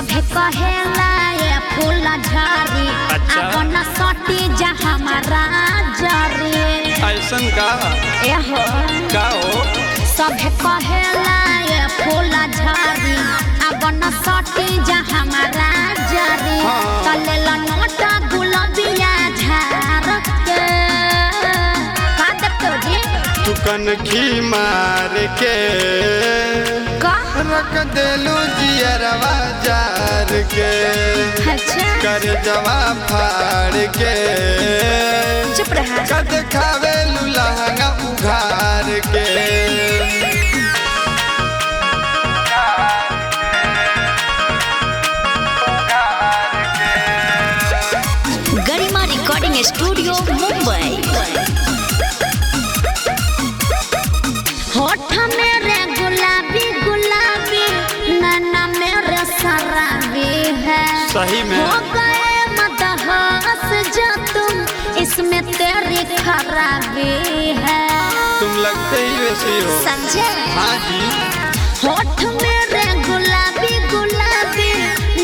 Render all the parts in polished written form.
सभे कहेला ये फूल झाड़ी अपन सटी जा हमारा जरी ऐसन का एहो का हो सभे कहेला ये फूल झाड़ी अपन सटी जा हमारा जरी तले लनोटा गुलाबिया झाड़ के का देखतो जी तू कनखी मार के रख देलू जियरवा जार के कर जवा फाड़ के चुप रहा कद खावे लहंगा उघार के गरिमा रिकॉर्डिंग स्टूडियो मुंबई होठ मेरे गुलाबी गुलाबी नैना मेरे शराबी है सही में हो गए मदहस जो तुम इसमें तेरी खराबी है तुम लगते ही वैसे हो समझे हाँ जी होठ मेरे गुलाबी गुलाबी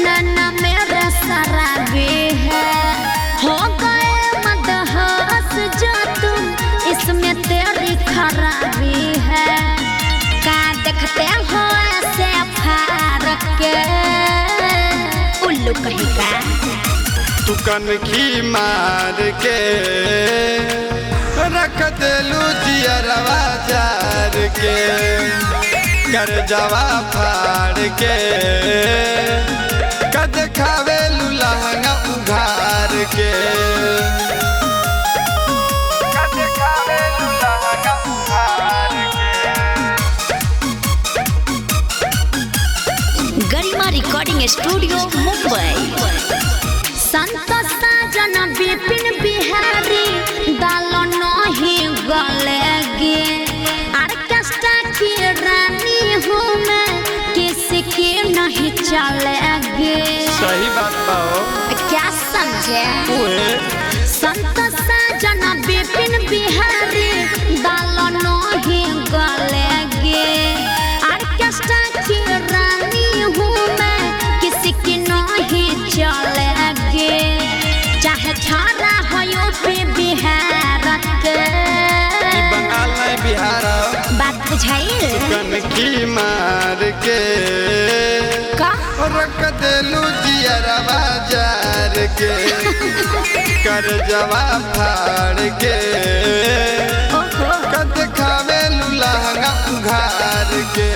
नैना मेरे शराबी है हो गए मदहस जो तुम इसमें तेरी खराबी है का देखते हो ऐसे फाड़ के उल्लू कहीं का तू कनखी मार के रख देलू जियरवा जार के कर जवा फाड़ के कद खावे लहंगा उघार के कद खावे लहंगा उघार के गरिमा रिकॉर्डिंग स्टूडियो मुंबई संत साजन विपिन बिहारी दालो नहीं गलेगी ऑर्केस्ट्रा की रानी हूँ मैं किसी की नहीं चलेगी सही बात पाओ क्या समझे संत साजन विपिन बिहारी दालो नहीं गलेगी ऑर्केस्ट्रा की रानी हूँ मैं किसी की नहीं चलेगी चाहे छोरा हो यूपी बिहार के बंगाल नहीं बिहार बात बुझाई कनखी मार के का रख देलू जियरवा जार के कर जवा फाड़ के ओहो कद खावे लहंगा उघार के